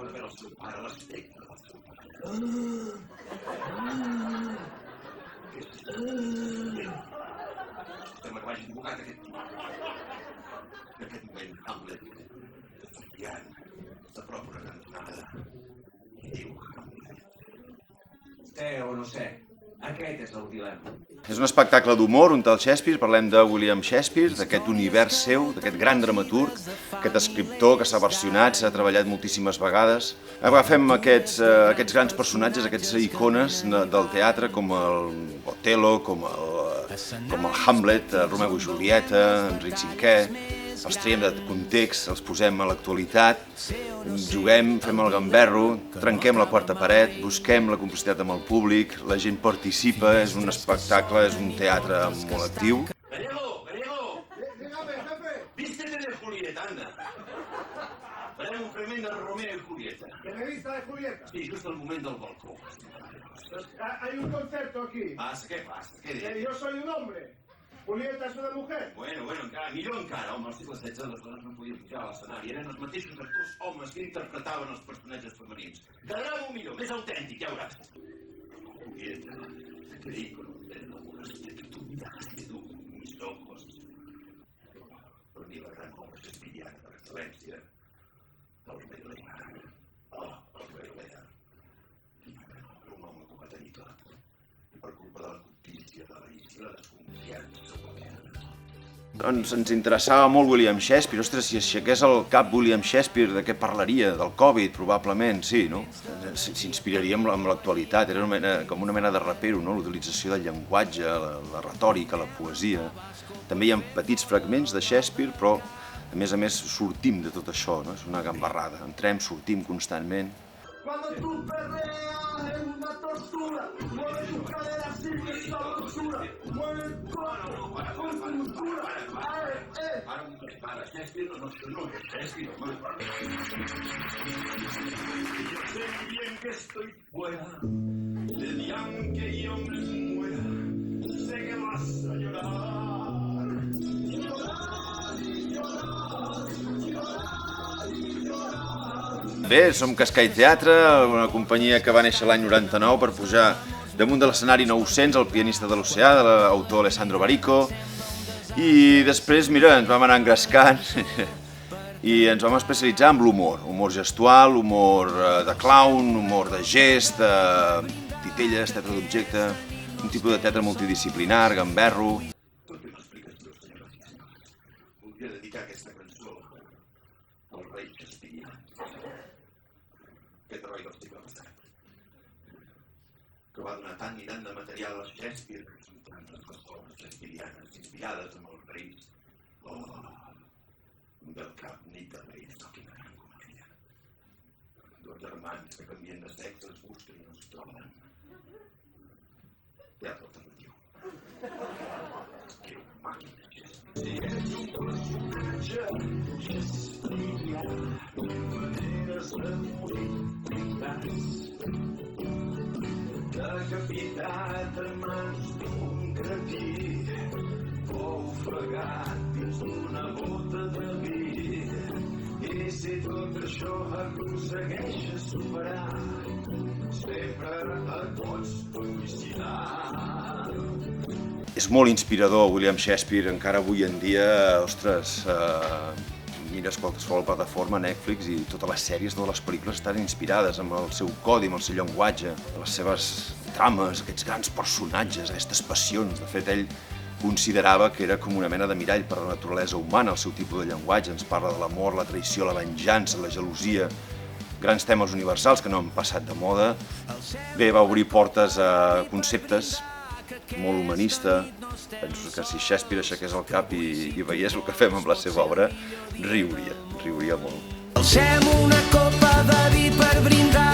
de veure el seu pare, l'aspecte del seu pare. Sembla que vagi invocat aquest moment. En aquest moment, Hamlet, Ian, s'apropa una cantonada i diu Hamlet. Sé o no sé, aquest és el dilema. És un espectacle d'humor, un tal Shakespeare, parlem de William Shakespeare, d'aquest univers seu, d'aquest gran dramaturg, aquest escriptor que s'ha versionat, s'ha treballat moltíssimes vegades. Agafem aquests grans personatges, aquestes icones del teatre, com el Othello, com el Hamlet, Romeu i Julieta, Enric V, els traiem de context, els posem a l'actualitat, juguem, fem el gamberro, trenquem la quarta paret, busquem la complicitat amb el públic, la gent participa, és un espectacle, és un teatre molt actiu. Gallego! Dígame, jefe. Vístete de Julieta, anda. Farem un fragment de Romeo y Julieta. ¿Que me vista de Julieta? Sí, just al moment del balcó. Hay un concepto aquí. Passa, què passa? Què dius? Que yo soy un hombre. Julieta és una mujer. Bueno, millor encara, home, al segle XVI les dones no podien pujar a l'escenari. Eren els mateixos actors homes que interpretaven els personatges femenins. Quedarà molt millor, més autèntic, ja veuràs. Julieta, te digo, no te enamoraste de tu mirada, de mis ojos. Per mi la gran obra shakespeariana per excel·lència, el Romeo i Julieta. Oh, el Romeo i Julieta. Un home que ho va tenir tot. I per culpa de la cobdícia, de la ira, la desconfiança, Ens interessava molt William Shakespeare. Ostres, si aixequés el cap William Shakespeare, de què parlaria? Del Covid, probablement, sí, no? S'inspiraria amb l'actualitat, era com una mena de rapero, no? L'utilització del llenguatge, la retòrica, la poesia. També hi ha petits fragments de Shakespeare, però a més sortim de tot això, no? És una gambarrada. Entrem, sortim constantment. Cuando tú perreas es una tortura. Mueve tu cadera sin esa dulzura. Mueve el cuerpo con cultura. Para, Shakespeare no es Shakespeare, home. Yo sé muy bien que estoy fuera, el día en que yo me muera, sé que vas a llorar. Bé, som Cascai Teatre, una companyia que va néixer l'any 99 per pujar damunt de l'escenari 900, el pianista de l'Oceà, de l'autor Alessandro Barico, i després, mira, ens vam anar engrescant i ens vam especialitzar en l'humor, humor gestual, humor de clown, humor de gest, titelles, teatre d'objecte, un tipus de teatre multidisciplinar, gamberro. Tot ben explicació, senyora Cisco. Voldria dedicar aquesta cançó al rei Shakespeare. Aquest heroi del segle passat, que va donar tant i tant de material a Shakespeare, que són tantes les obres shakespearianes inspirades en els reis. Del cap nit de reis, quina gran comèdia. Dos germans que canvien de sexe, es busquen i no es troben. Teatre alternatiu. Que màquina, Shakespeare. Si ets un personatge shakespearià, maneres de morir brindats, decapitat en mans d'un cretí, o ofegat dins d'una bota de vi. I si tot això aconsegueixes superar, sempre a tots publicitat. És molt inspirador, William Shakespeare, encara avui en dia, ostres, mires qualsevol plataforma, Netflix, i totes les sèries, totes les pel·lícules estan inspirades amb el seu codi, amb el seu llenguatge, les seves trames, aquests grans personatges, aquestes passions. De fet, ell considerava que era com una mena de mirall per la naturalesa humana, el seu tipus de llenguatge. Ens parla de l'amor, la traïció, la venjança, la gelosia, grans temes universals que no han passat de moda. Bé, va obrir portes a conceptes molt humanista. Penso que si Shakespeare aixequés el cap i veiés el que fem amb la seva obra, riuria molt. Alcem una copa de vi per brindar